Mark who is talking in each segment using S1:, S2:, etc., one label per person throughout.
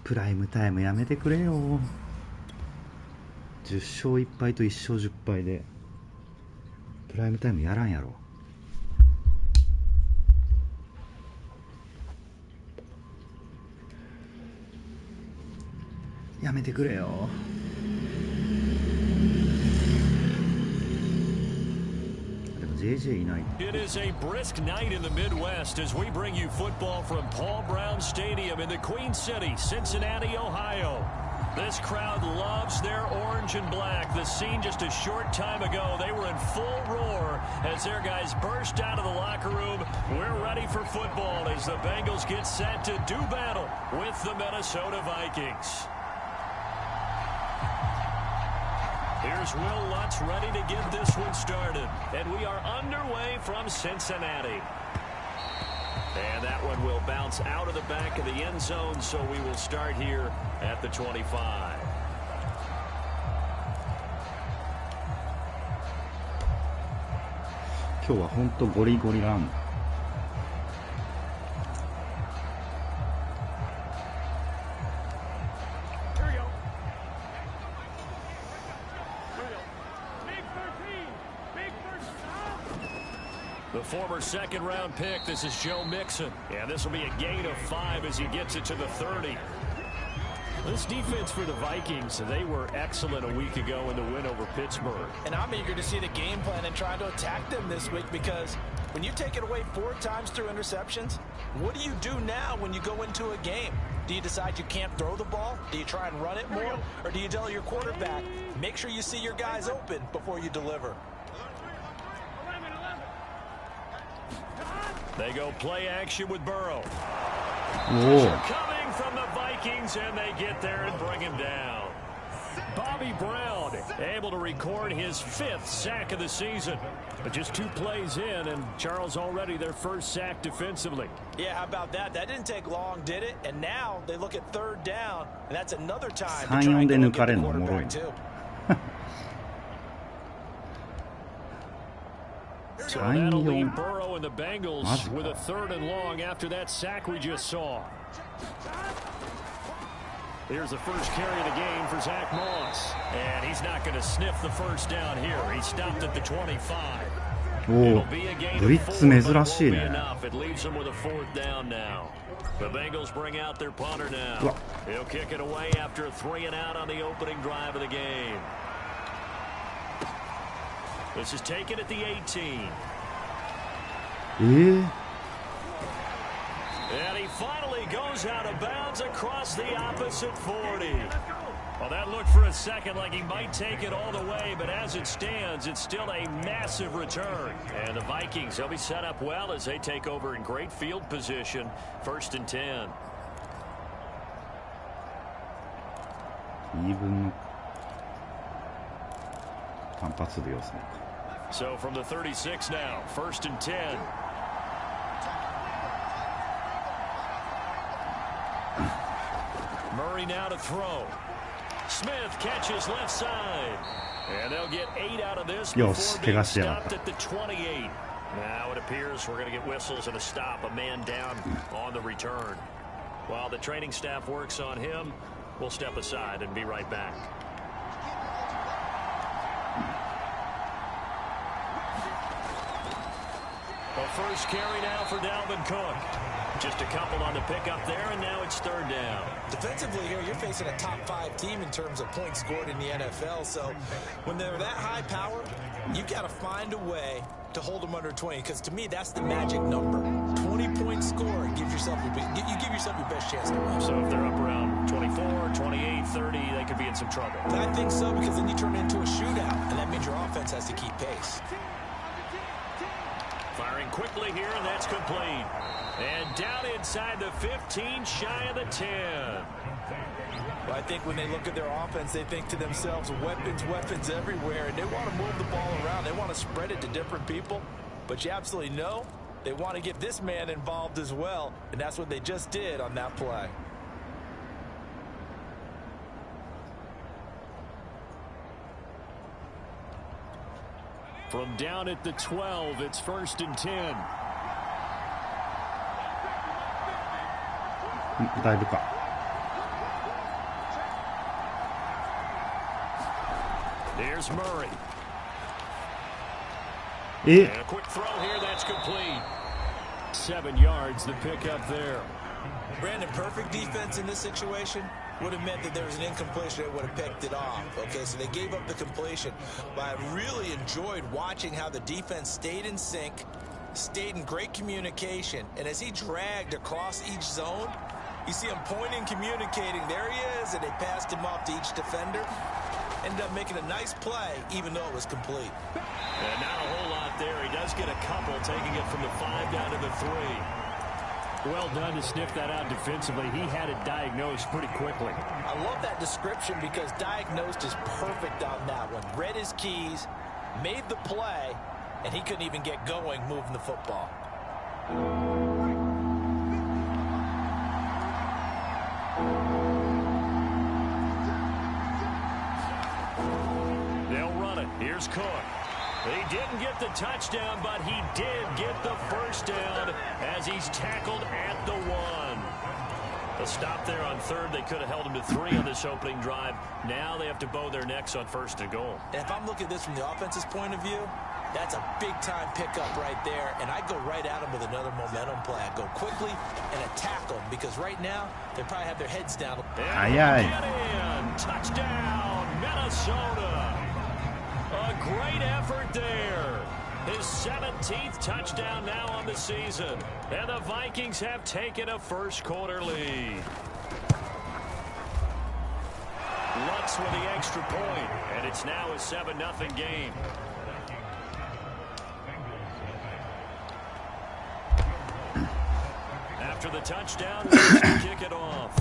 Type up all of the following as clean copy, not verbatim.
S1: プライムタイムやめてくれよ。10勝1敗と1勝10敗でプライムタイムやらんやろ。やめてくれよ。JJ いない。
S2: It is a brisk night in the Midwest as we bring you football from Paul Brown Stadium in the Queen City, Cincinnati, Ohio. This crowd loves their orange and black. The scene just a short time ago, they were in full roar as their guys burst out of the locker room. We're ready for football as the Bengals get set to do battle with the Minnesota Vikings. Here's Will Lutz ready to get this one started. And we are underway from Cincinnati. And that one will bounce out of the back of the end zone, so we will start here at the 25.
S1: Todayは本当ゴリゴリラン。
S2: The former second-round pick, this is Joe Mixon. And this will be a gain of 5 as he gets it to the 30. This defense for the Vikings, they were excellent a week ago in the win over Pittsburgh.
S3: And I'm eager to see the game plan and try to attack them this week, because when you take it away 4 times through interceptions, what do you do now when you go into a game? Do you decide you can't throw the ball? Do you try and run it more? Or do you tell your quarterback, make sure you see your guys open before you deliver?
S2: They go play action with Burrow. Coming from the Vikings, and they get there and bring him down. Bobby Brown able to record his 5th sack of the season. But just 2 plays in, and Charles already their first sack defensively.
S3: Yeah, how about that? That didn't take long, did it? And now they look at 3rd down, and that's another time to try and go and get the quarterback too.
S2: So that'll leave Burrow and the Bengals with a 3rd and long after that sack we just saw. Here's the first carry of the game for Zach Moss. And he's not going to sniff the first down here. He stopped at the 25. It'll be a gain of 4, but it won't be enough. It leaves them with a 4th down now. The Bengals bring out their punter now. He'll kick it away after a 3 and out on the opening drive of the game. This is taken at the 18. And he finally goes out of bounds across the opposite 40. Well, that looked for a second like he might take it all the way, but as it stands, it's still a massive return. And the Vikings, they'll be set up well as they take over in great field position. 1st and 10. So from the 36 now, 1st and 10. Murray now to throw. Smith catches left side. And they'll get 8 out of this
S1: Yo,
S2: before being stopped at the 28. Now it appears we're going to get whistles and a stop, a man down on the return. While the training staff works on him, we'll step aside and be right back. A first carry now for Dalvin Cook. Just a couple on the pickup there, and now it's third down.
S3: Defensively here, you're facing a top 5 team in terms of points scored in the NFL. So when they're that high power, you got to find a way to hold them under 20. Because to me, that's the magic number. 20-point score gives yourself you give yourself your best chance to win.
S2: So if they're up around 24, 28, 30, they could be in some trouble.
S3: I think so, because then you turn it into a shootout, and that means your offense has to keep pace.
S2: Firing quickly here, and that's complete. And down inside the 15, shy of the 10.
S3: Well, I think when they look at their offense, they think to themselves, weapons everywhere, and they want to move the ball around. They want to spread it to different people. But you absolutely know they want to get this man involved as well, and that's what they just did on that play.
S2: From down at the 12, it's 1st and 10.
S1: だいぶか。
S2: There's Murray.
S1: え
S2: And a quick throw here, that's complete. 7 yards, the pickup there.
S3: Brandon, perfect defense in this situation would have meant that there was an incompletion that would have picked it off. Okay, so they gave up the completion. But I really enjoyed watching how the defense stayed in sync, stayed in great communication, and as he dragged across each zone, you see him pointing, communicating. There he is, and they passed him off to each defender. Ended up making a nice play, even though it was complete.
S2: And not a whole lot there. He does get a couple, taking it from the 5 down to the 3. Well done to sniff that out defensively. He had it diagnosed pretty quickly.
S3: I love that description because diagnosed is perfect on that one. Read his keys, made the play, and he couldn't even get going moving the football.
S2: They'll run it. Here's Cook. He didn't get the touchdown, but he did get the first down as he's tackled at the 1. A stop there on 3rd. They could have held him to 3 on this opening drive. Now they have to bow their necks on 1st and goal.
S3: And if I'm looking at this from the offense's point of view, that's a big-time pickup right there, and I go right at him with another momentum play. I go quickly and attack them because right now they probably have their heads down.
S2: And get in. Touchdown, Minnesota. A great effort there. His 17th touchdown now on the season. And the Vikings have taken a first-quarter lead. Lutz with the extra point, and it's now a 7-0 game. After the touchdown, Lutz to kick it off.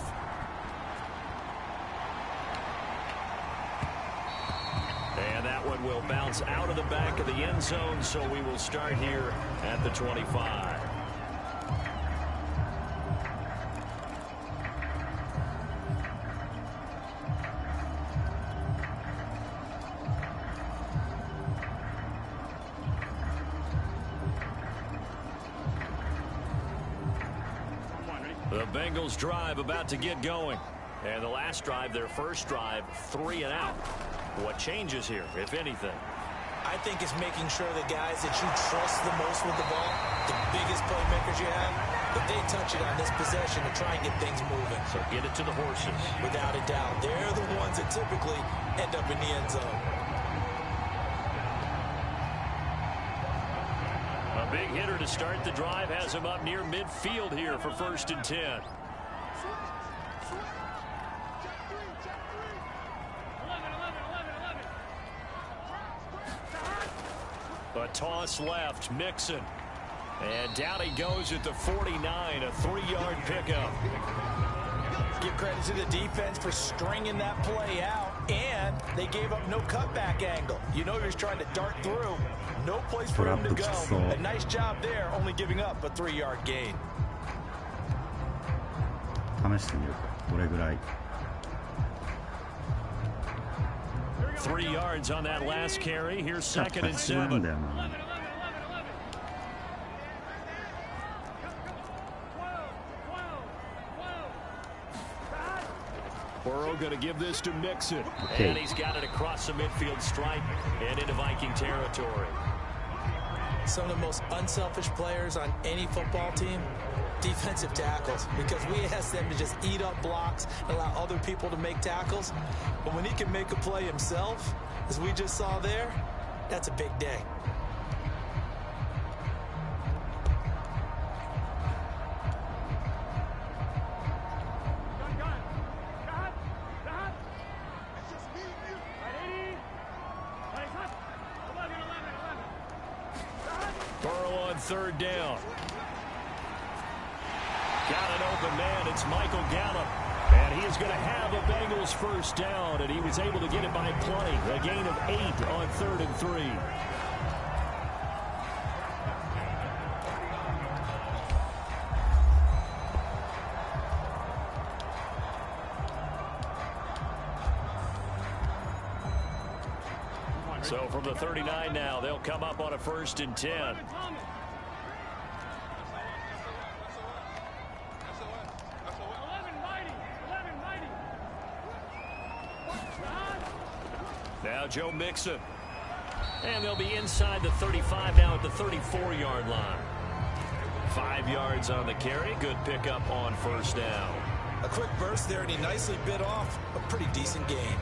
S2: And that one will bounce out of the back of the end zone, so we will start here at the 25. The Bengals drive about to get going. And the last drive, their first drive, 3 and out. What changes here, if anything?
S3: I think it's making sure the guys that you trust the most with the ball, the biggest playmakers you have, that they touch it on this possession to try and get things moving.
S2: So get it to the horses.
S3: Without a doubt. They're the ones that typically end up in the end zone.
S2: A big hitter to start the drive has him up near midfield here for 1st and 10. A toss left, Mixon. And down he goes at the 49, a 3-yard pickup.
S3: Give credit to the defense for stringing that play out, and they gave up no cutback angle. You know he was trying to dart through. No place for him to go. A nice job there, only giving up a 3-yard gain.
S1: 試してみようか。どれぐらい。
S2: 3 yards on that last carry. Here's 2nd and
S1: なんだ
S2: 7.
S1: よな。
S2: Burrow going to give this to Mixon.
S1: Okay.
S2: And he's got it across the midfield stripe and into Viking territory.
S3: Some of the most unselfish players on any football team, defensive tackles, because we ask them to just eat up blocks and allow other people to make tackles. But when he can make a play himself, as we just saw there, that's a big day.
S2: Burrow on 3rd down. Got an open man. It's Michael Gallup. And he is going to have a Bengals 1st down. And he was able to get it by play. A gain of 8 on 3rd and 3. So from the 39 now, they'll come up on a 1st and 10. Now Joe Mixon. And they'll be inside the 35 now at the 34-yard line. 5 yards on the carry. Good pickup on 1st down.
S3: A quick burst there, and he nicely bit off a pretty decent gain.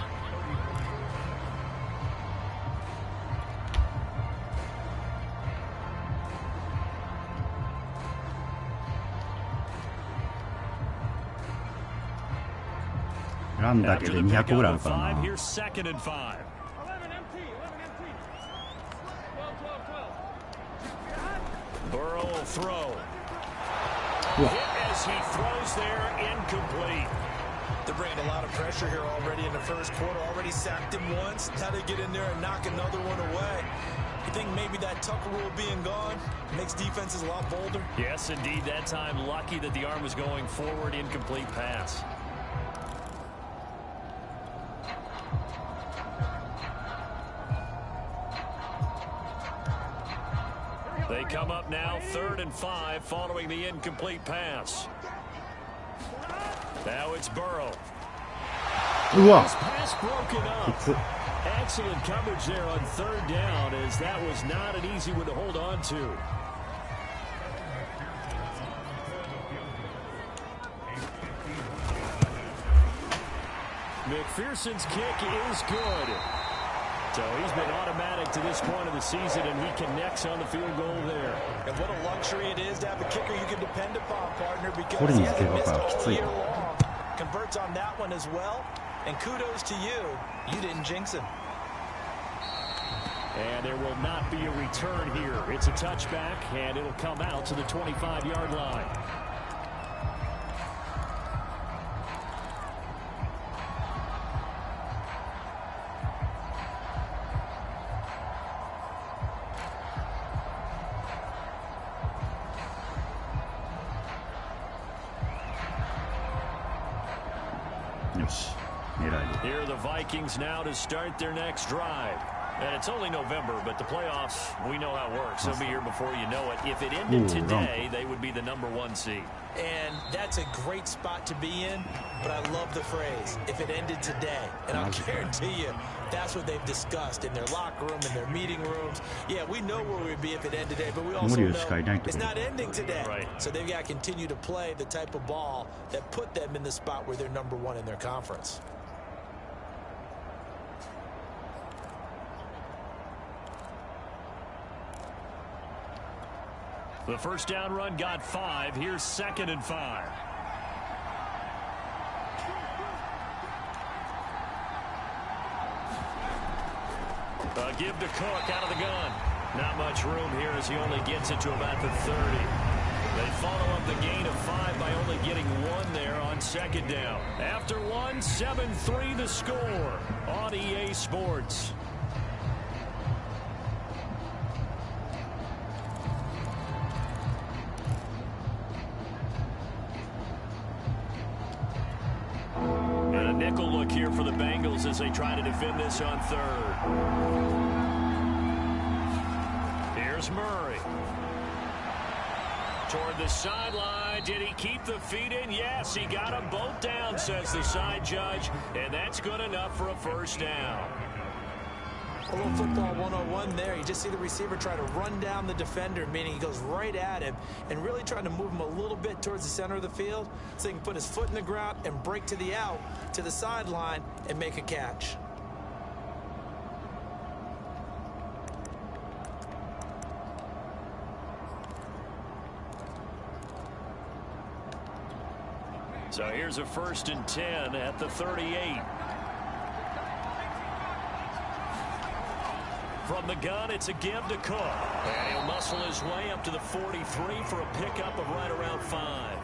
S2: After the pick up of 5, here's 2nd and 5. Burrow will throw. Hit as he throws there, incomplete.
S3: They're bringing a lot of pressure here already in the 1st quarter. Already sacked him once. Now they get in there and knock another one away. You think maybe that Tucker rule being gone makes defenses a lot bolder?
S2: Yes, indeed. That time, lucky that the arm was going forward, incomplete pass. They come up now 3rd and 5 following the incomplete pass. Now it's Burrow. This pass broken up. Excellent coverage there on 3rd down, as that was not an easy one to hold on to. McPherson's kick is good. So he's been automatic to this point of the season, and he connects on the field goal there.
S3: And what a luxury it is to have a kicker you can depend upon, partner, because he hasn't missed all year long. Converts on that one as well, and kudos to you. You didn't jinx him.
S2: And there will not be a return here. It's a touchback, and it'll come out to the 25-yard line. Here are the Vikings now to start their next drive. And it's only November, but the playoffs, we know how it works. They'll be here before you know it. If it ended today, they would be the #1 seed.
S3: And that's a great spot to be in, but I love the phrase, if it ended today. And I'll guarantee you, that's what they've discussed in their locker room, in their meeting rooms. Yeah, we know where we'd be if it ended today, but we also know it's not ending today.
S2: Right.
S3: So they've got to continue to play the type of ball that put them in the spot where they're #1 in their conference.
S2: The first down run got 5. Here's 2nd and 5. Give to Cook out of the gun. Not much room here as he only gets it to about the 30. They follow up the gain of 5 by only getting 1 there on 2nd down. After 1, 7-3 the score on EA Sports. nickel look here for the Bengals as they try to defend this on third. Here's Murray. Toward the sideline. Did he keep the feet in? Yes, he got them both down, says the side judge. And that's good enough for a first down.
S3: A little football 101 there. You just see the receiver try to run down the defender, meaning he goes right at him and really trying to move him a little bit towards the center of the field so he can put his foot in the ground and break to the out, to the sideline, and make a catch.
S2: So here's a 1st and 10 at the 38. From the gun, it's a give to Cook. And he'll muscle his way up to the 43 for a pickup of right around 5.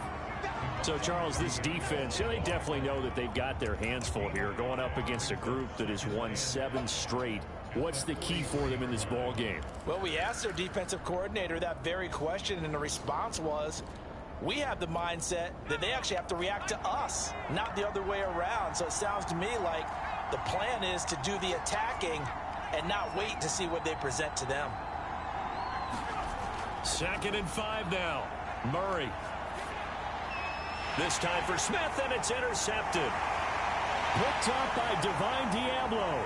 S2: So, Charles, this defense, they definitely know that they've got their hands full here, going up against a group that has won 7 straight. What's the key for them in this ball game?
S3: Well, we asked their defensive coordinator that very question, and the response was, we have the mindset that they actually have to react to us, not the other way around. So it sounds to me like the plan is to do the attacking and not wait to see what they present to them.
S2: 2nd and 5 now. Murray. This time for Smith, and it's intercepted. Picked up by Divine Diablo.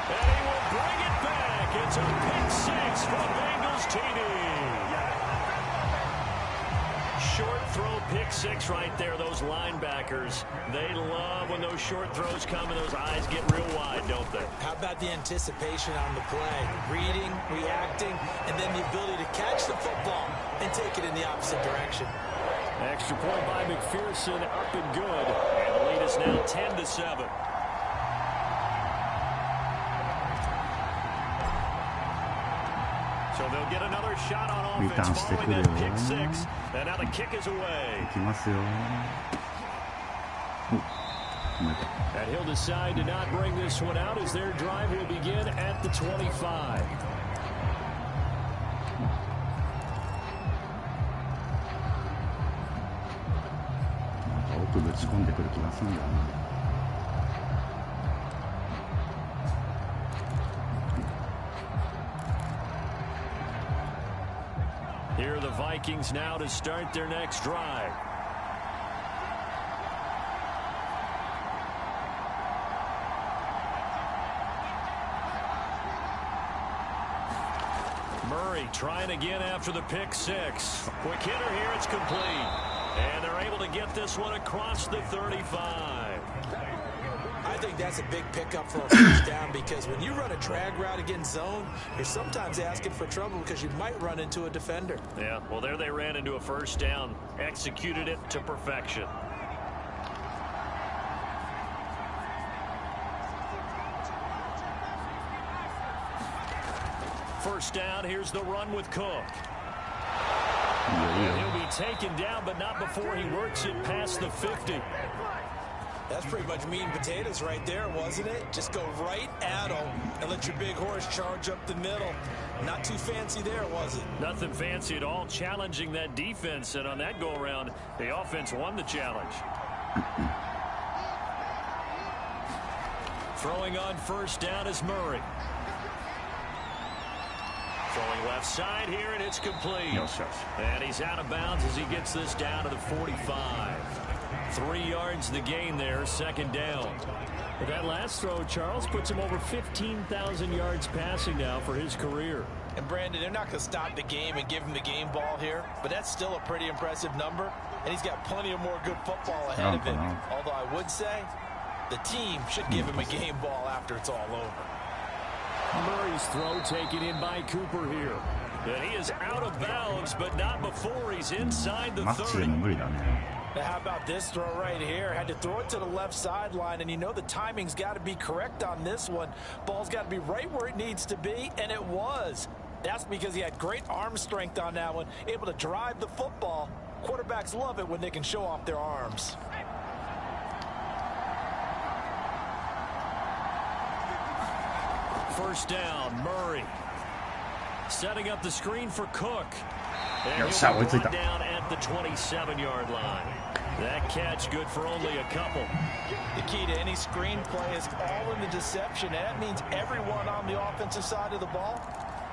S2: And he will bring it back. It's a pick 6 from Bengals TD. Short throw, pick 6 right there. Those linebackers, they love when those short throws come and those eyes get real wide, don't they?
S3: How about the anticipation on the play? Reading, reacting, and then the ability to catch the football and take it in the opposite direction.
S2: Extra point by McPherson, up and good. And the lead is now 10-7. So they'll get another shot on offense following that pick 6. And now the kick is away. And he'll decide to not bring this one out as their drive will begin at the 25. Here are the Vikings now to start their next drive. Murray trying again after the pick 6. Quick hitter here, it's complete. And they're able to get this one across the 35.
S3: I think that's a big pickup for a first down because when you run a drag route against zone, you're sometimes asking for trouble because you might run into a defender.
S2: Yeah, well, there they ran into a first down, executed it to perfection. First down, here's the run with Cook. And he'll be taken down, but not before he works it past the 50.
S3: That's pretty much meat and potatoes right there, wasn't it? Just go right at them and let your big horse charge up the middle. Not too fancy there, was it?
S2: Nothing fancy at all, challenging that defense. And on that go-around, the offense won the challenge. Throwing on first down is Murray. Throwing left side here, and it's complete. And he's out of bounds as he gets this down to the 45. 3 yards the gain there, second down. But that last throw, Charles, puts him over 15,000 yards passing now for his career.
S3: And Brandon, they're not going to stop the game and give him the game ball here, but that's still a pretty impressive number, and he's got plenty of more good football ahead of him. Although I would say the team should give him a game ball after it's all over.
S2: Murray's throw taken in by Cooper here. And he is out of bounds, but not before he's inside the 30.
S3: Now, how about this throw right here? Had to throw it to the left sideline, and you know the timing's got to be correct on this one. Ball's got to be right where it needs to be, and it was. That's because he had great arm strength on that one, able to drive the football. Quarterbacks love it when they can show off their arms.
S2: First down, Murray. Setting up the screen for Cook. And he'll be brought down at the 27-yard line. That catch good for only a couple.
S3: The key to any screenplay is all in the deception, and that means everyone on the offensive side of the ball.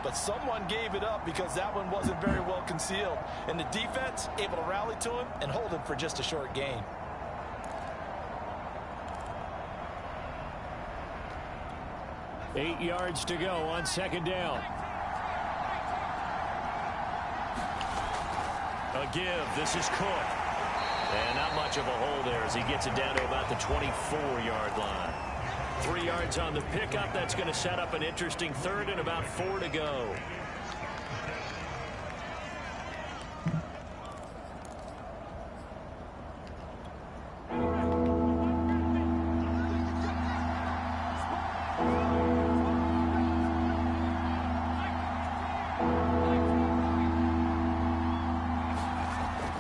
S3: But someone gave it up because that one wasn't very well concealed. And the defense able to rally to him and hold him for just a short gain.
S2: Eight yards to go on second down. A give. This is Cook. And not much of a hole there as he gets it down to about the 24-yard line. 3 yards on the pickup. That's going to set up an interesting third and about 4 to go.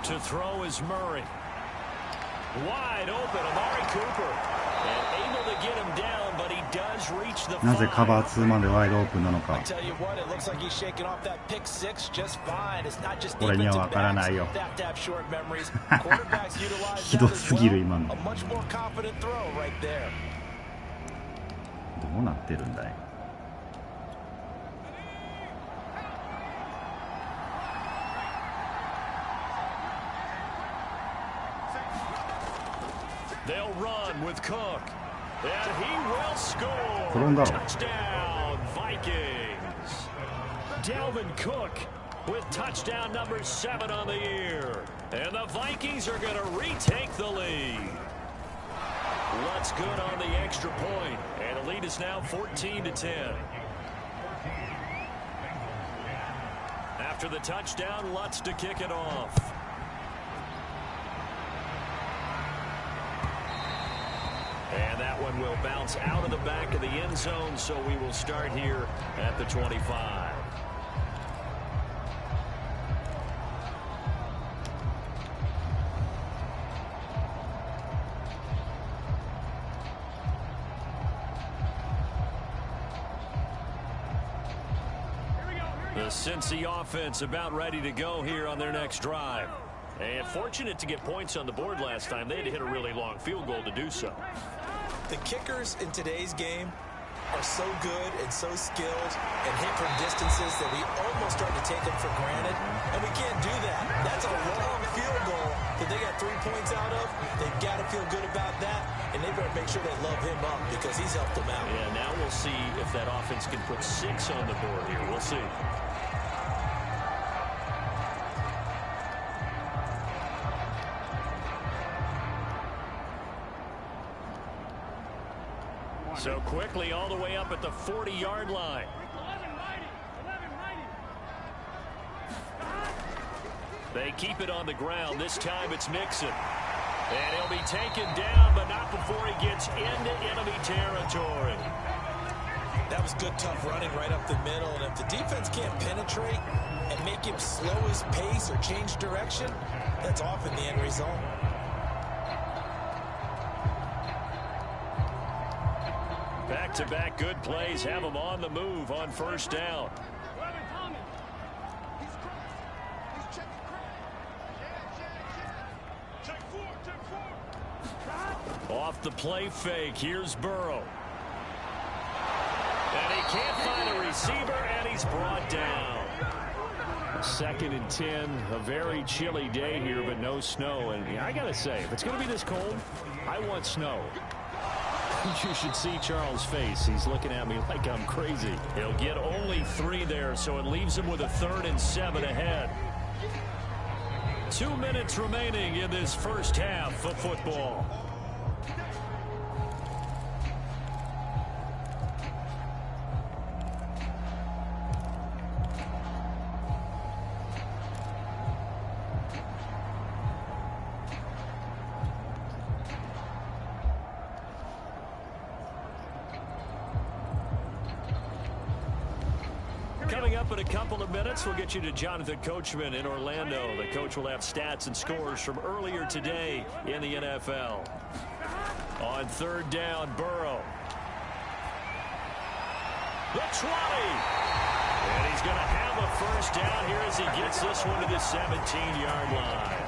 S2: To throw is Murray. Wide open, Amari Cooper. And able to get him down, but he does reach the
S1: なぜカバー2までワイドオープンなのか。
S3: I tell you what, it looks like he's shaking off that pick six just fine. It's not just
S1: 俺にはわからないよ。
S3: have to have short memories. Quarterbacks utilize
S1: ひどすぎる今の。
S3: a much more confident throw right there.
S1: どうなってるんだい。
S2: They'll run with Cook. And he will score.
S1: 転んだろ。
S2: Touchdown, Vikings. Dalvin Cook with touchdown number 7 on the year. And the Vikings are going to retake the lead. Lutz good on the extra point. And the lead is now 14-10. After the touchdown, Lutz to kick it off. And that one will bounce out of the back of the end zone, so we will start here at the 25. The Cincy offense about ready to go here on their next drive. And fortunate to get points on the board last time. They had to hit a really long field goal to do so.
S3: The kickers in today's game are so good and so skilled and hit from distances that we almost start to take them for granted. And we can't do that. That's a long field goal that they got 3 points out of. They've got to feel good about that. And they better make sure they love him up because he's helped them out.
S2: Yeah, now we'll see if that offense can put 6 on the board here. We'll see. So quickly all the way up at the 40-yard line. They keep it on the ground. This time it's Mixon. And he'll be taken down, but not before he gets into enemy territory.
S3: That was good, tough running right up the middle. And if the defense can't penetrate and make him slow his pace or change direction, that's often the end result.
S2: Back-to-back good plays have him on the move on first down. Off the play fake, here's Burrow. And he can't find a receiver, and he's brought down. 2nd and 10, a very chilly day here, but no snow. And I got to say, if it's going to be this cold, I want snow. You should see Charles' face. He's looking at me like I'm crazy. He'll get only 3 there, so it leaves him with a 3rd and 7 ahead. 2 minutes remaining in this first half of football. Coming up in a couple of minutes, we'll get you to Jonathan Coachman in Orlando. The coach will have stats and scores from earlier today in the NFL. On 3rd down, Burrow. The 20. And he's going to have a first down here as he gets this one to the 17-yard line.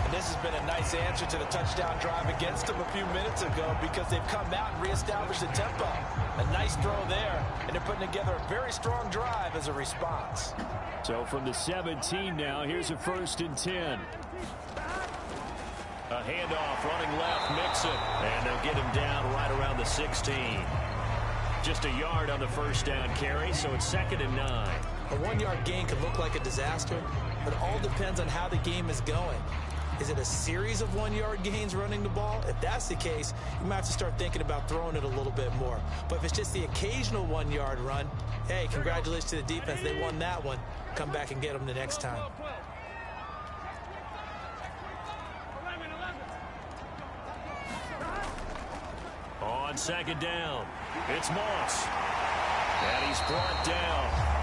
S3: And this has been a nice answer to the touchdown drive against them a few minutes ago because they've come out and reestablished the tempo. A nice throw there, and they're putting together a very strong drive as a response.
S2: So from the 17 now, here's a 1st and 10. A handoff, running left, Mixon, and they'll get him down right around the 16. Just a yard on the first down carry, so it's 2nd and 9.
S3: A 1-yard gain could look like a disaster, but it all depends on how the game is going. Is it a series of 1-yard gains running the ball? If that's the case, you might have to start thinking about throwing it a little bit more. But if it's just the occasional 1-yard run, hey, congratulations to the defense. They won that one. Come back and get them the next time.
S2: On 2nd down, it's Moss. And he's brought down.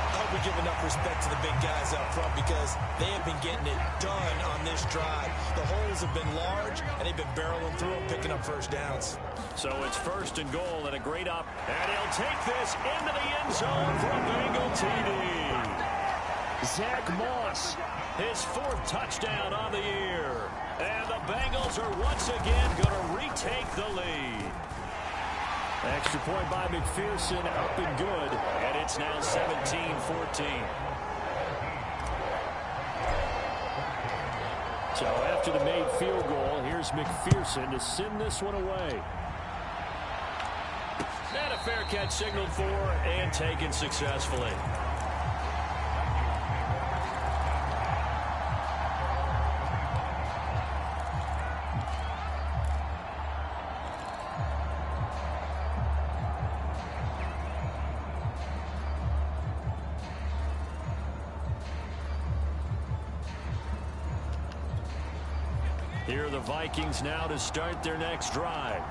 S3: I hope we give enough respect to the big guys up front because they have been getting it done on this drive. The holes have been large, and they've been barreling through them, picking up first downs.
S2: So it's 1st and goal and a great up. And he'll take this into the end zone for a Bengal TD. Zach Moss, his 4th touchdown on the year. And the Bengals are once again going to retake the lead. Extra point by McPherson, up and good, and it's now 17-14. So after the made field goal, here's McPherson to send this one away. And a fair catch signaled for and taken successfully. Here are the Vikings now to start their next drive.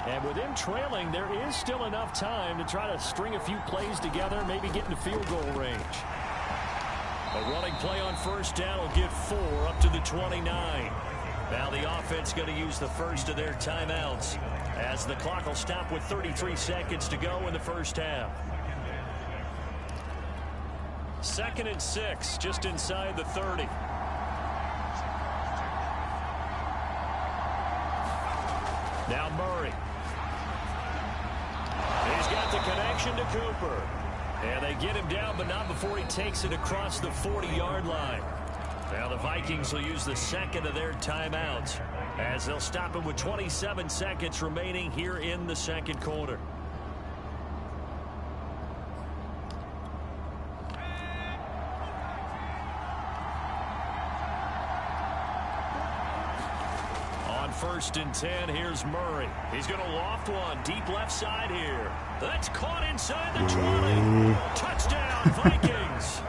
S2: And with them trailing, there is still enough time to try to string a few plays together, maybe get into field goal range. A running play on 1st down will get 4 up to the 29. Now the offense going to use the first of their timeouts as the clock will stop with 33 seconds to go in the first half. 2nd and 6, just inside the 30. Now Murray. He's got the connection to Cooper. And they get him down, but not before he takes it across the 40-yard line. Now the Vikings will use the 2nd of their timeouts as they'll stop him with 27 seconds remaining here in the 2nd quarter. On 1st and 10, here's Murray. He's going to loft one deep left side here. That's caught inside the 20. Touchdown, Vikings.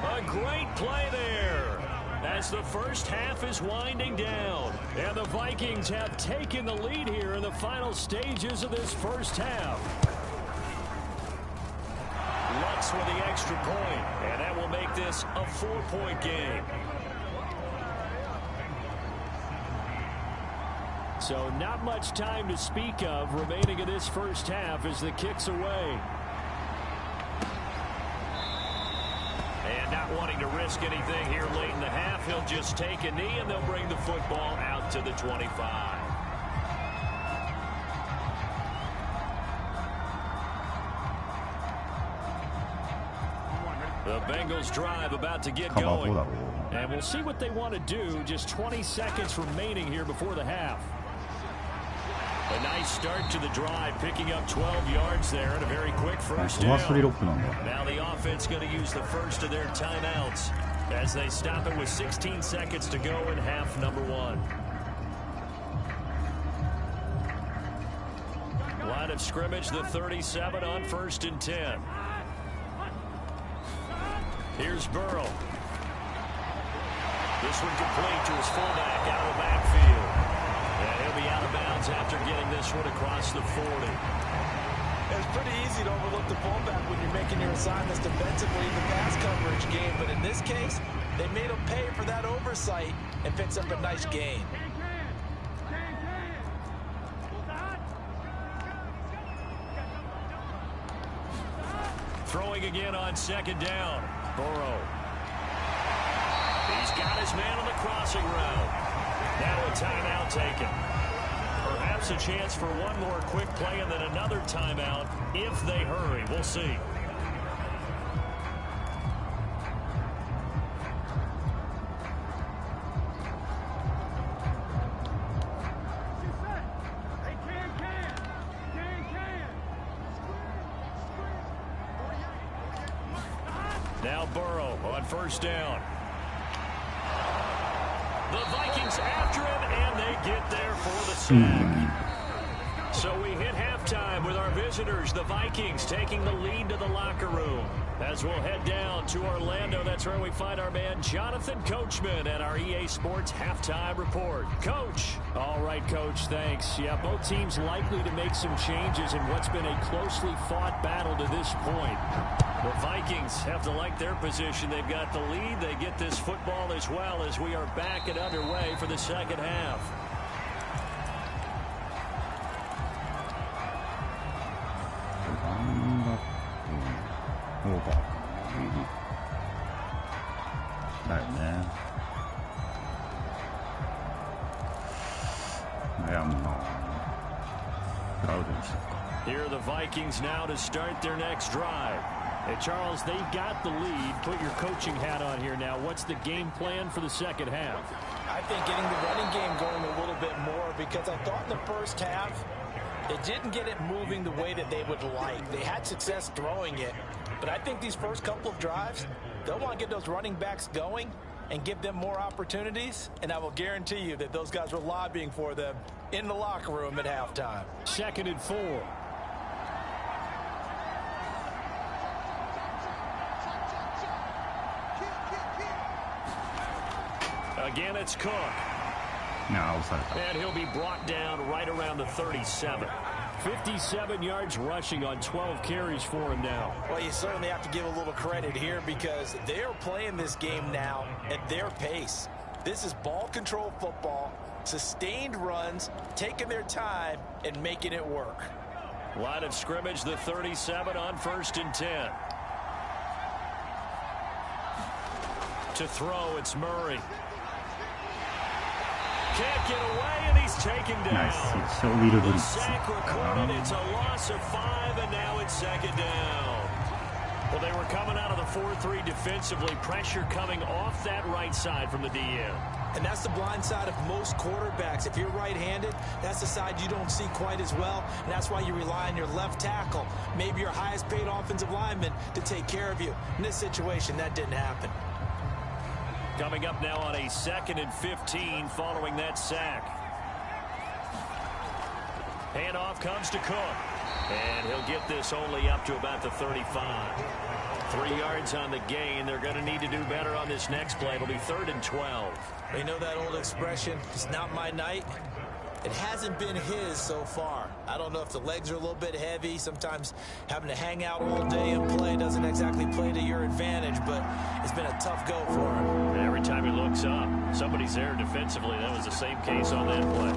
S2: A great play there as the first half is winding down. And the Vikings have taken the lead here in the final stages of this first half. Lutz with the extra point, and that will make this a 4-point game. So not much time to speak of remaining in this first half as the kick's away. And not wanting to risk anything here late in the half, he'll just take a knee and they'll bring the football out to the 25. The Bengals drive about to get going. And we'll see what they want to do. Just 20 seconds remaining here before the half. A nice start to the drive, picking up 12 yards there and a very quick first down. Now the offense going to use the first of their timeouts as they stop it with 16 seconds to go in half number 1. Line of scrimmage, the 37 on 1st and 10. Here's Burrow. This one complete to his fullback out of the backfield. And he'll be out of bounds after getting this one across the 40.
S3: It's pretty easy to overlook the fullback when you're making your assignments defensively in the pass coverage game. But in this case, they made him pay for that oversight and picks up a nice gain. Throwing again on 2nd down. Burrow. He
S2: He's got his man on the crossing route. Now a timeout taken. Perhaps a chance for one more quick play and then another timeout if they hurry. We'll see. Now Burrow on first down. The Vikings after him, and they get there for the sack. So we hit halftime with our visitors, the Vikings, taking the lead to the locker room. As we'll head down to Orlando, that's where we find our man Jonathan Coachman at our EA Sports Halftime Report. Coach. All right, Coach, thanks. Yeah, both teams likely to make some changes in what's been a closely fought battle to this point. The Vikings have to like their position. They've got the lead. They get this football as well as we are back and underway for the second half. Here are the Vikings now to start their next drive. Hey, Charles, they've got the lead. Put your coaching hat on here now. What's the game plan for the second half?
S3: I think getting the running game going a little bit more, because I thought in the first half they didn't get it moving the way that they would like. They had success throwing it, but I think these first couple of drives, they'll want to get those running backs going and give them more opportunities, and I will guarantee you that those guys were lobbying for them in the locker room at halftime.
S2: 2nd and 4. Again, it's Cook. And he'll be brought down right around the 37. 57 yards rushing on 12 carries for him now.
S3: Well, you certainly have to give a little credit here because they're playing this game now at their pace. This is ball control football, sustained runs, taking their time and making it work.
S2: Line of scrimmage, the 37 on 1st and 10. To throw, it's Murray. Can't get away, and he's taken down. The sack recorded. It's a loss of 5, and now it's 2nd down. Well, they were coming out of the 4-3 defensively. Pressure coming off that right side from the DN.
S3: And that's the blind side of most quarterbacks. If you're right-handed, that's the side you don't see quite as well, and that's why you rely on your left tackle, maybe your highest-paid offensive lineman, to take care of you. In this situation, that didn't happen.
S2: Coming up now on a 2nd and 15 following that sack. Handoff comes to Cook. And he'll get this only up to about the 35. 3 yards on the gain. They're going to need to do better on this next play. It'll be 3rd and 12.
S3: They know that old expression, it's not my night. It hasn't been his so far. I don't know if the legs are a little bit heavy. Sometimes having to hang out all day and play doesn't exactly play to your advantage, but it's been a tough go for him.
S2: Every time he looks up, somebody's there defensively. That was the same case on that play.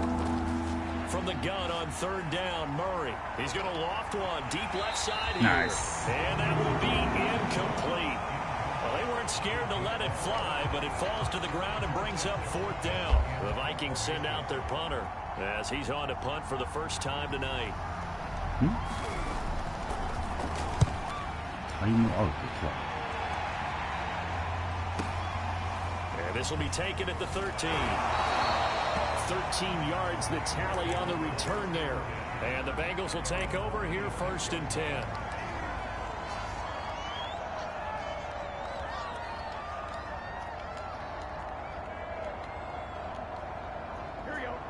S2: From the gun on 3rd down, Murray. He's going to loft one deep left side here.
S1: Nice.
S2: And that will be incomplete. Well, they weren't scared to let it fly, but it falls to the ground and brings up 4th down. The Vikings send out their punter as he's on to punt for the first time tonight. And this will be taken at the 13. 13 yards, the tally on the return there. And the Bengals will take over here 1st and 10.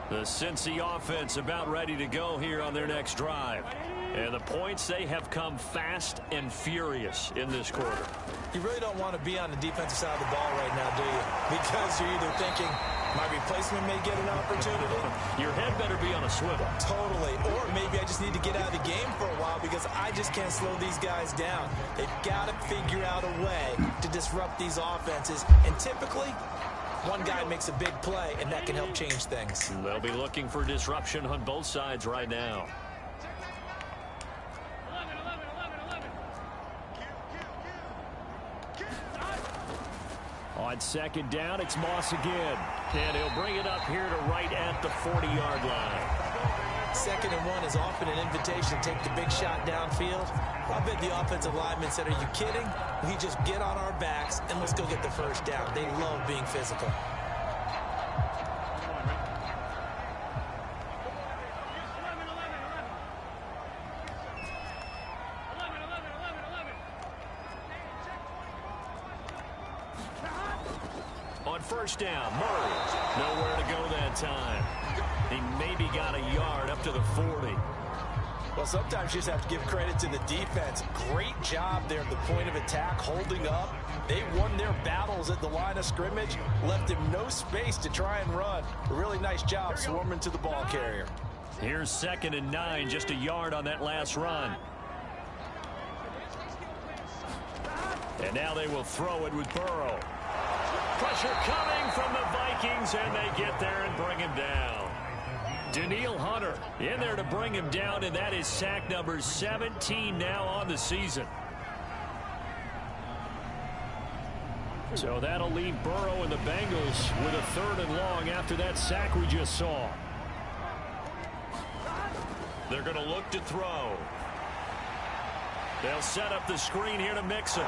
S2: The Cincy offense about ready to go here on their next drive. And the points, they have come fast and furious in this quarter.
S3: You really don't want to be on the defensive side of the ball right now, do you? Because you're either thinking, my replacement may get an opportunity.
S2: Your head better be on a swivel.
S3: Totally. Or maybe I just need to get out of the game for a while because I just can't slow these guys down. They've got to figure out a way to disrupt these offenses. And typically, one guy makes a big play, and that can help change things.
S2: They'll be looking for disruption on both sides right now. On On second down, it's Moss again. And he'll bring it up here to right at the 40-yard line.
S3: 2nd and 1 is often an invitation to take the big shot downfield. I bet the offensive lineman said, are you kidding? We just get on our backs and let's go get the first down. They love being physical.
S2: On first down, Murray. Nowhere to go that time. He maybe got a yard up to the 40.
S3: Well, sometimes you just have to give credit to the defense. Great job there at the point of attack, holding up. They won their battles at the line of scrimmage, left him no space to try and run. A really nice job swarming to the ball carrier.
S2: Here's 2nd and 9, just a yard on that last run. And now they will throw it with Burrow. Pressure coming from the Vikings, and they get there and bring him down. Danielle Hunter in there to bring him down, and that is sack number 17 now on the season. So that'll leave Burrow and the Bengals with a 3rd and long after that sack we just saw. They're going to look to throw. They'll set up the screen here to Mixon.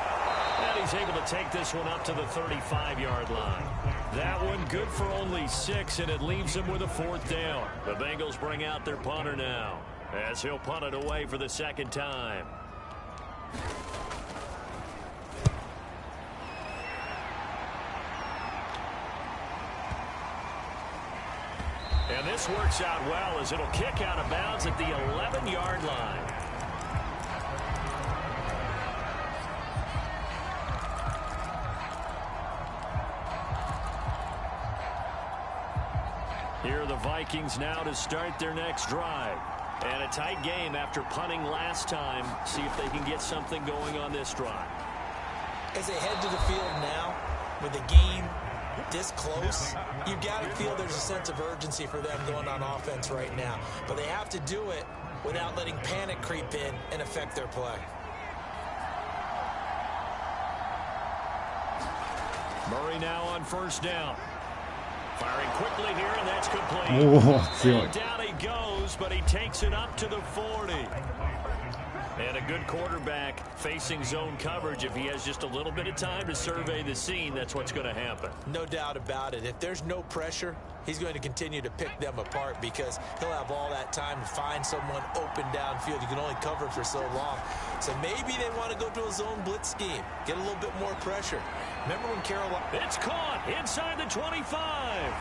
S2: And he's able to take this one up to the 35-yard line. That one good for only 6, and it leaves him with a 4th down. The Bengals bring out their punter now, as he'll punt it away for the 2nd time. And this works out well as it'll kick out of bounds at the 11-yard line. Here are the Vikings now to start their next drive. And a tight game after punting last time. See if they can get something going on this drive.
S3: As they head to the field now, with the game this close, you've got to feel there's a sense of urgency for them going on offense right now. But they have to do it without letting panic creep in and affect their play.
S2: Murray now on first down. Firing quickly here, and that's complete. And down he goes, but he takes it up to the 40. And a good quarterback facing zone coverage. If he has just a little bit of time to survey the scene, that's what's going to happen.
S3: No doubt about it. If there's no pressure, he's going to continue to pick them apart because he'll have all that time to find someone open downfield. You can only cover for so long. So maybe they want to go to a zone blitz scheme, get a little bit more pressure. Remember when Carolina...
S2: It's caught inside the 25.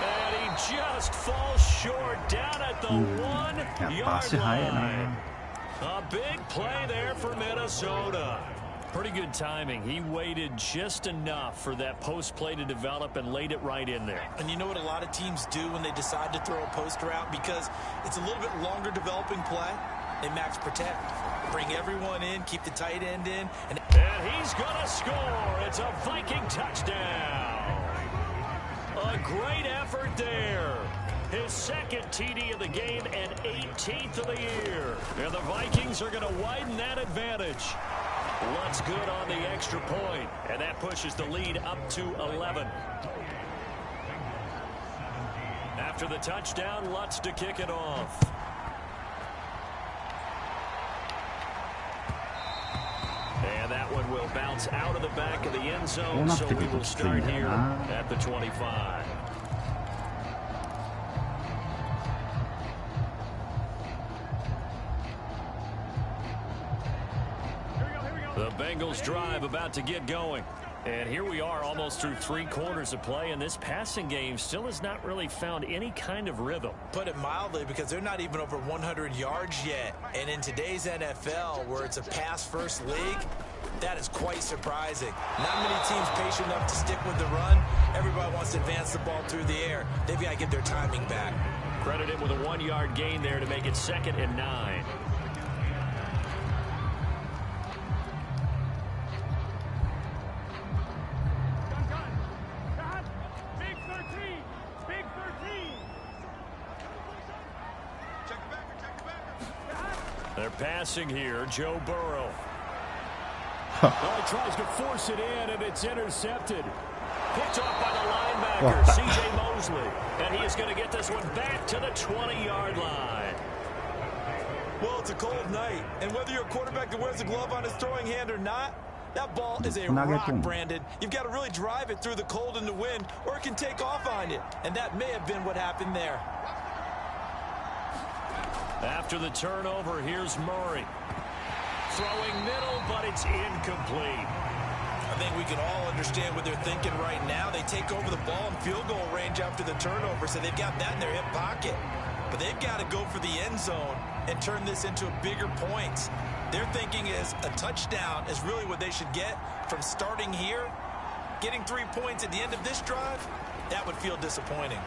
S2: And he just falls short down at the 1-yard line. A big play there for Minnesota. Pretty good timing. He waited just enough for that post play to develop and laid it right in there.
S3: And you know what a lot of teams do when they decide to throw a post route? Because it's a little bit longer developing play. They max protect. Bring everyone in, keep the tight end in. And
S2: he's going to score. It's a Viking touchdown. A great effort there. His 2nd TD of the game and 18th of the year. And the Vikings are going to widen that advantage. Lutz good on the extra point, and that pushes the lead up to 11. After the touchdown, Lutz to kick it off. And that one will bounce out of the back of the end zone, so we will start here at the 25. The Bengals drive about to get going. And here we are almost through 3 quarters of play, and this passing game still has not really found any kind of rhythm.
S3: Put it mildly, because they're not even over 100 yards yet. And in today's NFL, where it's a pass-first league, that is quite surprising. Not many teams patient enough to stick with the run. Everybody wants to advance the ball through the air. They've got to get their timing back.
S2: Credit him with a 1-yard gain there to make it 2nd and 9. They're passing here, Joe Burrow. He tries to force it in, and it's intercepted. picked off by the linebacker, C.J. Mosley. And he is going to get this one back to the 20-yard line.
S3: Well, it's a cold night, and whether you're a quarterback that wears a glove on his throwing hand or not, that ball is a rock, Brandon. You've got to really drive it through the cold and the wind, or it can take off on you. And that may have been what happened there.
S2: After the turnover, here's Murray. Throwing middle, but it's incomplete.
S3: I think we can all understand what they're thinking right now. They take over the ball in field goal range after the turnover, so they've got that in their hip pocket. But they've got to go for the end zone and turn this into bigger points. Their thinking is a touchdown is really what they should get from starting here. Getting 3 points at the end of this drive, that would feel disappointing.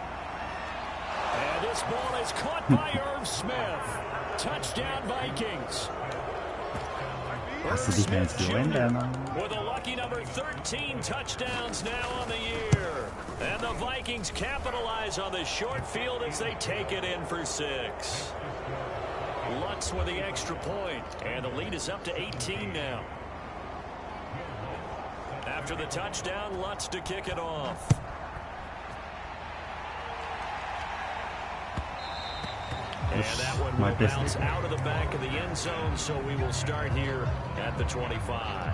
S2: And this ball is caught by Irv Smith. Touchdown, Vikings. Irv Smith Jr. with a lucky number 13 touchdowns now on the year. And the Vikings capitalize on the short field as they take it in for 6. Lutz with the extra point, and the lead is up to 18 now. After the touchdown, Lutz to kick it off. And that one will bounce out of the back of the end zone, so we will start here at the 25.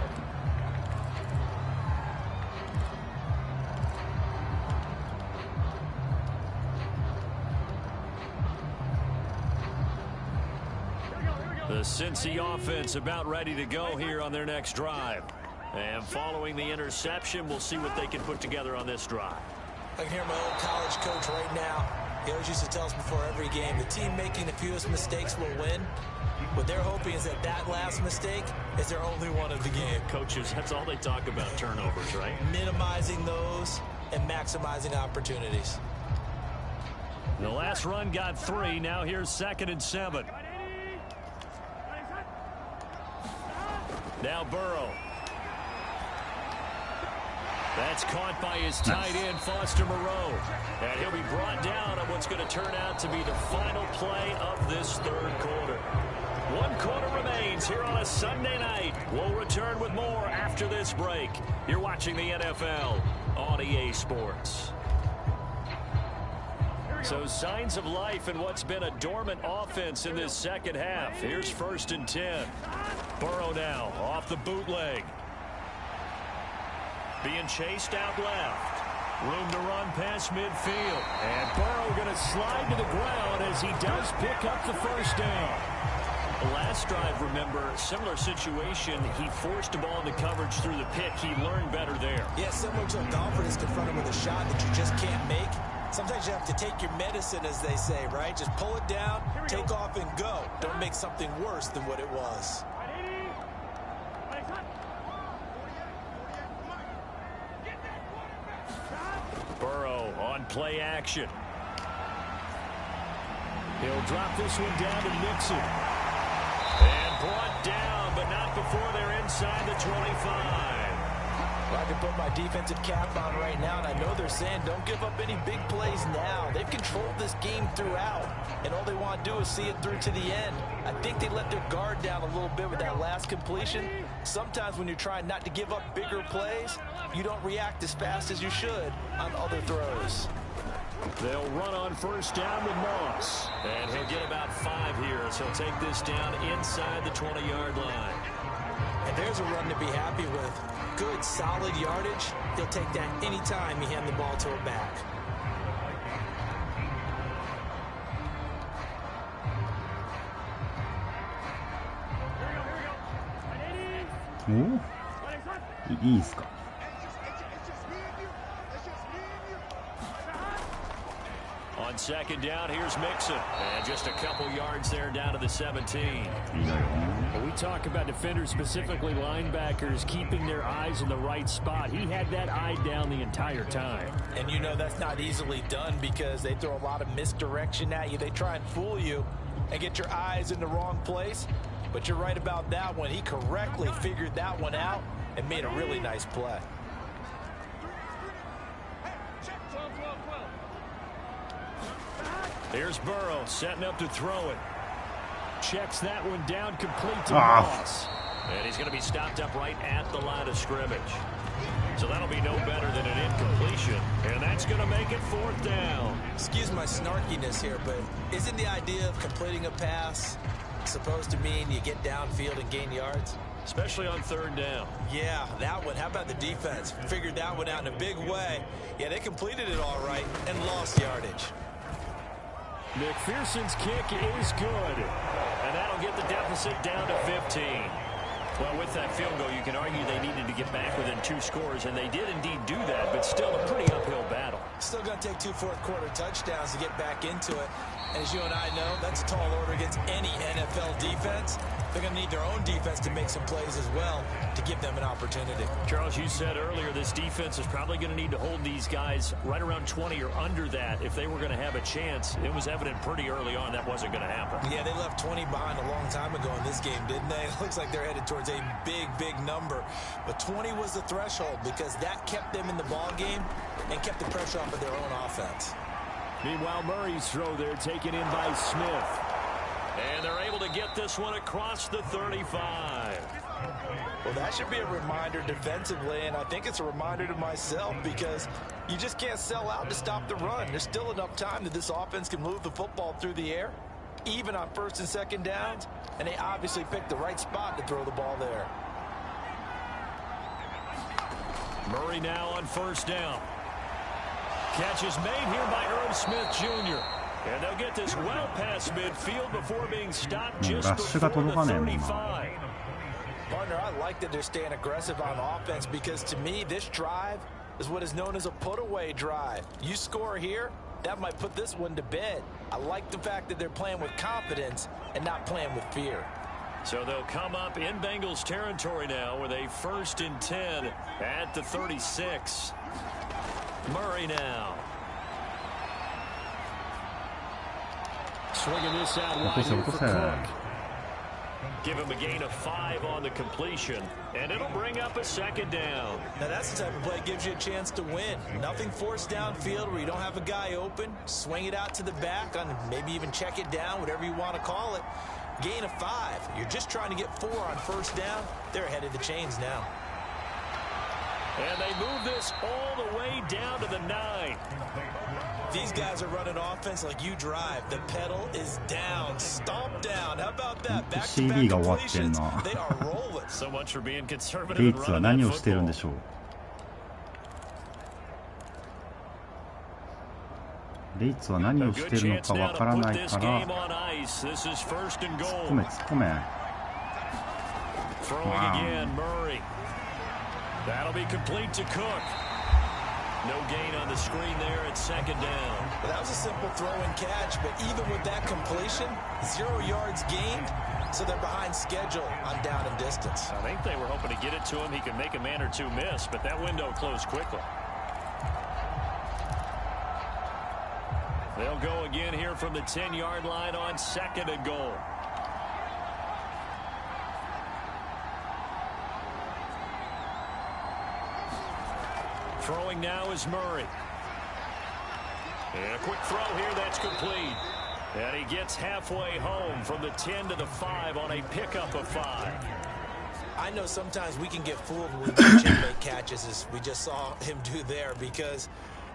S2: The Cincy offense about ready to go here on their next drive. And following the interception, we'll see what they can put together on this drive.
S3: I can hear my old college coach right now. He always used to tell us before every game, the team making the fewest mistakes will win. What they're hoping is that that last mistake is their only one of the game.
S2: Coaches, that's all they talk about, turnovers, right?
S3: Minimizing those and maximizing opportunities.
S2: The last run got 3. Now here's 2nd and 7. Now Burrow. That's caught by his tight end, Foster Moreau. And he'll be brought down on what's going to turn out to be the final play of this 3rd quarter. 1 quarter remains here on a Sunday night. We'll return with more after this break. You're watching the NFL on EA Sports. So signs of life in what's been a dormant offense in this second half. Here's 1st and 10. Burrow now off the bootleg. Being chased out left. Room to run past midfield. And Burrow going to slide to the ground as he does pick up the 1st down. The last drive, remember, similar situation. He forced the ball into coverage through the pick. He learned better there.
S3: Yeah, similar to a golfer that's confronted with a shot that you just can't make. Sometimes you have to take your medicine, as they say, right? Just pull it down, take off, and go. Don't make something worse than what it was.
S2: Burrow on play action. He'll drop this one down to Nixon. And brought down, but not before they're inside the 25.
S3: Well, I can put my defensive cap on right now, and I know they're saying don't give up any big plays now. They've controlled this game throughout, and all they want to do is see it through to the end. I think they let their guard down a little bit with that last completion. Sometimes when you're trying not to give up bigger plays, you don't react as fast as you should on other throws.
S2: They'll run on 1st down with Moss. And he'll get about 5 here as he'll take this down inside the 20-yard line.
S3: And there's a run to be happy with. Good, solid yardage. He'll take that anytime you hand the ball to a back.
S1: Oh, いいですか。
S2: On 2nd down, here's Mixon. And just a couple yards there down to the 17. We talk about defenders, specifically linebackers, keeping their eyes in the right spot. He had that eye down the entire time.
S3: And you know that's not easily done because they throw a lot of misdirection at you. They try and fool you and get your eyes in the wrong place. But you're right about that one. He correctly figured that one out and made a really nice play.
S2: Here's Burrow setting up to throw it. Checks that one down, complete to Moss. And he's going to be stopped up right at the line of scrimmage. So that'll be no better than an incompletion. And that's going to make it 4th down.
S3: Excuse my snarkiness here, but isn't the idea of completing a pass supposed to mean you get downfield and gain yards?
S2: Especially on 3rd down.
S3: Yeah, that one. How about the defense? Figured that one out in a big way. Yeah, they completed it all right and lost yardage.
S2: McPherson's kick is good. And that'll get the deficit down to 15. Well, with that field goal, you can argue they needed to get back within 2 scores, and they did indeed do that, but still a pretty uphill battle.
S3: Still going to take 2 fourth-quarter touchdowns to get back into it. And as you and I know, that's a tall order against any NFL defense. They're going to need their own defense to make some plays as well to give them an opportunity.
S2: Charles, you said earlier this defense is probably going to need to hold these guys right around 20 or under that if they were going to have a chance. It was evident pretty early on that wasn't going to happen.
S3: Yeah, they left 20 behind a long time ago in this game, didn't they? It looks like they're headed towards a big, big number. But 20 was the threshold because that kept them in the ball game and kept the pressure off of their own offense.
S2: Meanwhile, Murray's throw there taken in by Smith. And they're able to get this one across the 35.
S3: Well, that should be a reminder defensively, and I think it's a reminder to myself because you just can't sell out to stop the run. There's still enough time that this offense can move the football through the air, even on 1st and 2nd downs, and they obviously picked the right spot to throw the ball there.
S2: Murray now on 1st down. Catch is made here by Irv Smith Jr. And they'll get this well past midfield before being stopped just before the 35.
S3: Partner, I like that they're staying aggressive on offense because to me, this drive is what is known as a put-away drive. You score here, that might put this one to bed. I like the fact that they're playing with confidence and not playing with fear.
S2: So they'll come up in Bengals territory now with a 1st and 10 at the 36. Murray now. Swinging this out wide here for Cook. Give him a gain of 5 on the completion, and it'll bring up a 2nd down.
S3: Now that's the type of play that gives you a chance to win. Nothing forced downfield where you don't have a guy open. Swing it out to the back on maybe even check it down, whatever you want to call it. Gain of 5. You're just trying to get 4 on 1st down. They're ahead of the chains now.
S2: And they move this all the way down to the 9.
S3: These guys are running offense like you drive. The pedal is down. Stomp down. How about that? Back-to-back completions. They are rolling.
S2: So much for being conservative.
S1: レイツは何をしてるんでしょう。レイツは何をしてるのかわからないから突っ込め突っ込め。
S2: That'll be complete to Cook. No gain on the screen there at 2nd down.
S3: Well, that was a simple throw and catch, but even with that completion, 0 yards gained, so they're behind schedule on down and distance.
S2: I think they were hoping to get it to him. He could make a man or two miss, but that window closed quickly. They'll go again here from the 10-yard line on 2nd and goal. Throwing now is Murray. And a quick throw here, that's complete. And he gets halfway home from the 10 to the 5 on a pickup of 5.
S3: I know sometimes we can get fooled when we watch him make catches, as we just saw him do there, because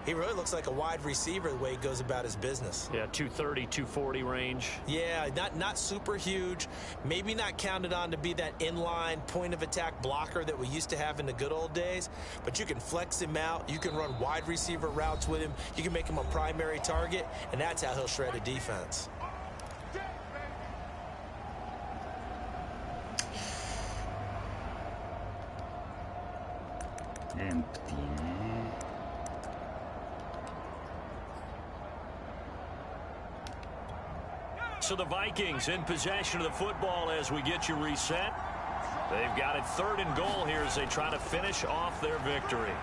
S3: he really looks like a wide receiver the way he goes about his business.
S2: Yeah, 230, 240 range.
S3: Yeah, not super huge. Maybe not counted on to be that inline point-of-attack blocker that we used to have in the good old days. But you can flex him out. You can run wide receiver routes with him. You can make him a primary target, and that's how he'll shred a defense.
S1: Empty.
S2: So the Vikings in possession of the football as we get you reset. They've got it 3rd and goal here as they try to finish off their victory.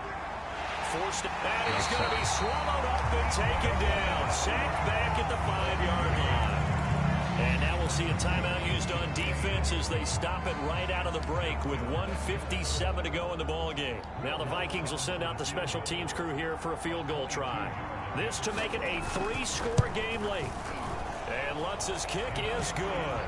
S2: Forced it back. He's going to be swallowed up and taken down. Sacked back at the 5-yard line. And now we'll see a timeout used on defense as they stop it right out of the break with 1:57 to go in the ball game. Now the Vikings will send out the special teams crew here for a field goal try. This to make it a 3-score game late. And Lutz's kick is good.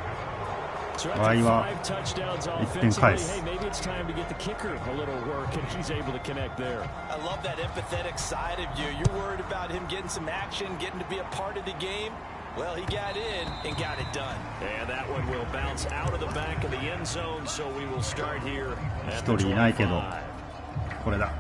S1: 河合は1点返す。
S2: Hey, maybe it's time to get the kicker a little work, and he's able to connect there.
S3: I love that empathetic side of you. You're worried about him getting some action, getting to be a part of the game. Well, he got in and got it done.
S2: And that one will bounce out of the back of the end zone, so we will start here at the
S1: 1人いないけど、これだ。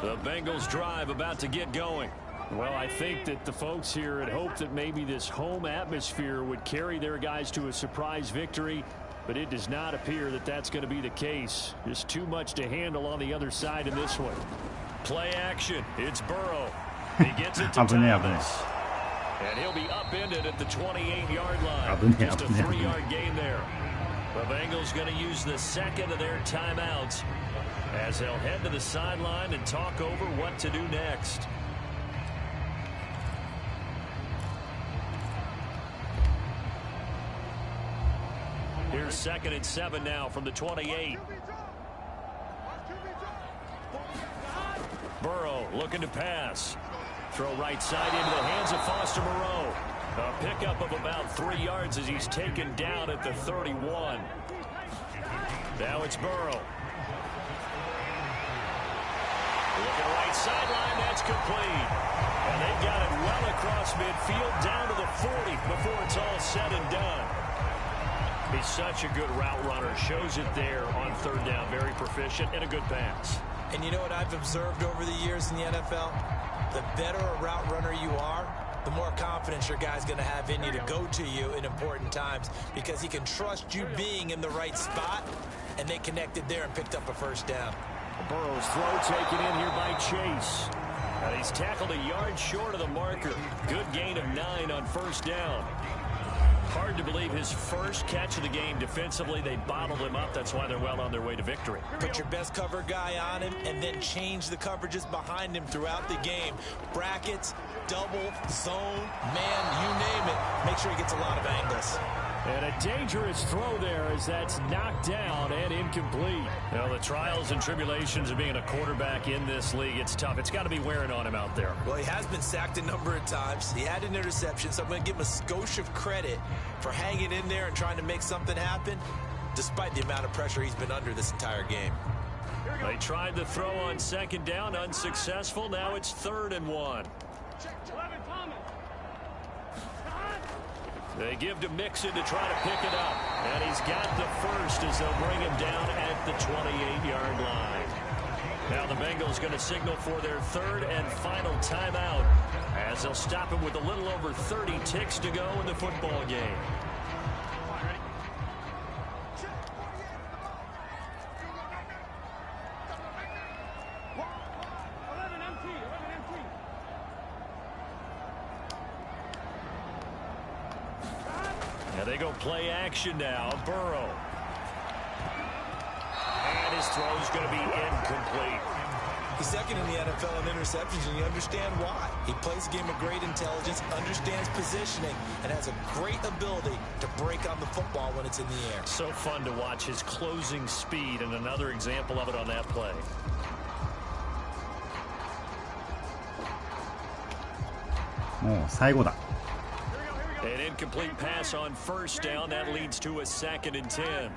S2: The Bengals drive about to get going. Well, I think that the folks here had hoped that maybe this home atmosphere would carry their guys to a surprise victory, but it does not appear that that's going to be the case. Just too much to handle on the other side in this one. Play action. It's Burrow. He gets it to Thomas. And he'll be upended at the 28-yard line. Just a 3-yard gain there. The Bengals going to use the second of their timeouts as they'll head to the sideline and talk over what to do next. Here's 2nd and 7 now from the 28. Burrow looking to pass. Throw right side into the hands of Foster Moreau. A pickup of about 3 yards as he's taken down at the 31. Now it's Burrow. Looking right sideline, that's complete. And they've got it well across midfield down to the 40 before it's all said and done. He's such a good route runner. Shows it there on 3rd down. Very proficient and a good pass.
S3: And you know what I've observed over the years in the NFL? The better a route runner you are, the more confidence your guy's going to have in you to go to you in important times because he can trust you being in the right spot, and they connected there and picked up a 1st down.
S2: Burrow's throw taken in here by Chase. And he's tackled a yard short of the marker. Good gain of 9 on 1st down. Hard to believe his first catch of the game defensively. They bottled him up. That's why they're well on their way to victory.
S3: Put your best cover guy on him and then change the coverages behind him throughout the game. Brackets, double, zone, man, you name it. Make sure he gets a lot of angles.
S2: And a dangerous throw there as that's knocked down and incomplete. Now, the trials and tribulations of being a quarterback in this league, it's tough. It's got to be wearing on him out there.
S3: Well, he has been sacked a number of times. He had an interception, so I'm going to give him a skosh of credit for hanging in there and trying to make something happen, despite the amount of pressure he's been under this entire game.
S2: They tried the throw on 2nd down, unsuccessful. Now it's 3rd and 1. They give to Mixon to try to pick it up. And he's got the 1st as they'll bring him down at the 28-yard line. Now the Bengals going to signal for their 3rd and final timeout as they'll stop him with a little over 30 ticks to go in the football game. Now they go play action now. Burrow. And his throw is going to be incomplete.
S3: He's 2nd in the NFL in interceptions, and you understand why. He plays a game of great intelligence, understands positioning, and has a great ability to break on the football when it's in the air.
S2: So fun to watch his closing speed, and another example of it on that play.
S1: もう最後だ。
S2: An incomplete pass on 1st down. That leads to a 2nd and 10.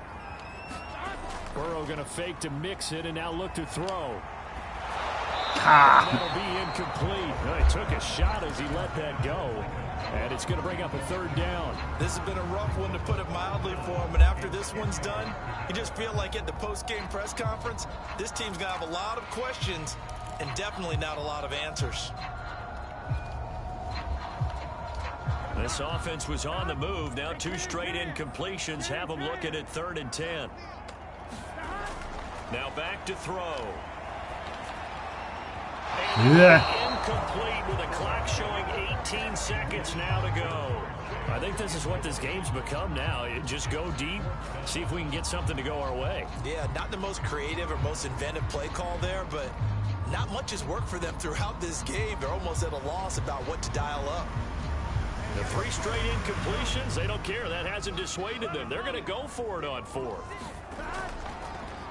S2: Burrow going to fake to mix it and now look to throw. That'll be incomplete. Well, he took a shot as he let that go. And it's going to bring up a 3rd down.
S3: This has been a rough one, to put it mildly, for him. And after this one's done, you just feel like at the post-game press conference, this team's going to have a lot of questions and definitely not a lot of answers.
S2: This offense was on the move. Now 2 straight incompletions have them looking at 3rd and 10. Now back to throw. Incomplete with a clock showing 18 seconds now to go. I think this is what this game's become now. Just go deep, see if we can get something to go our way.
S3: Yeah, not the most creative or most inventive play call there, but not much has worked for them throughout this game. They're almost at a loss about what to dial up.
S2: The 3 straight incompletions, they don't care. That hasn't dissuaded them. They're going to go for it on 4th.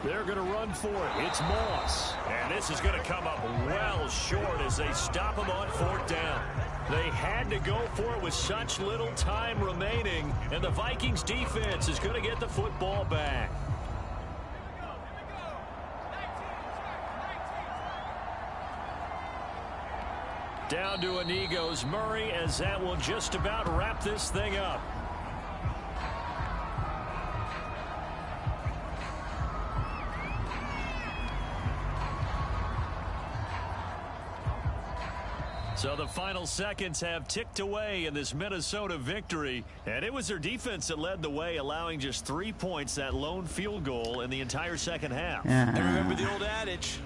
S2: They're going to run for it. It's Moss. And this is going to come up well short as they stop him on 4th down. They had to go for it with such little time remaining, and the Vikings defense is going to get the football back. Down to a knee goes Murray, as that will just about wrap this thing up. So the final seconds have ticked away in this Minnesota victory, and it was their defense that led the way, allowing just 3 points, that lone field goal in the entire second half.
S3: And remember the old adage,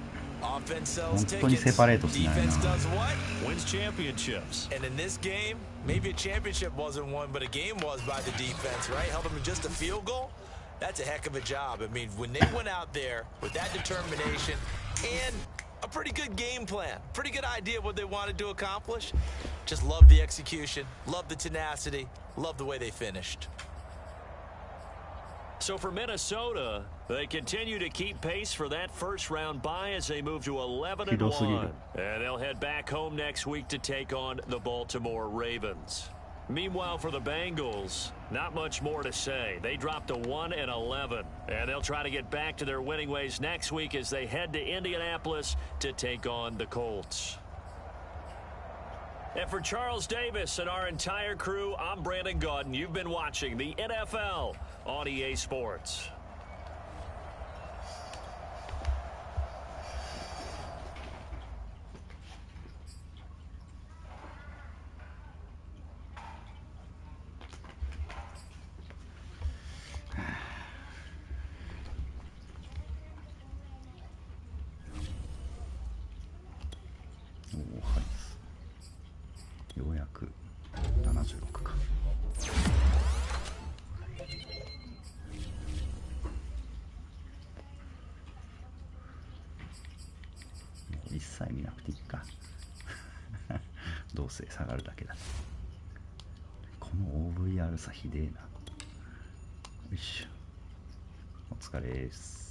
S3: offense sells tickets, defense does what?
S2: Wins championships.
S3: And in this game, maybe a championship wasn't won, but a game was by the defense, right? Held them in just a field goal. That's a heck of a job. I mean, when they went out there with that determination and a pretty good game plan, pretty good idea of what they wanted to accomplish, just love the execution, love the tenacity, love the way they finished.
S2: So for Minnesota, they continue to keep pace for that first-round bye as they move to 11-1. And they'll head back home next week to take on the Baltimore Ravens. Meanwhile, for the Bengals, not much more to say. They dropped to 1-11, and they'll try to get back to their winning ways next week as they head to Indianapolis to take on the Colts. And for Charles Davis and our entire crew, I'm Brandon Gaudin. You've been watching the NFL on EA Sports.
S1: ようやく76か。一切見なくていいか。どうせ下がるだけだ。この OVR さひでえな。よいしょ。お疲れです。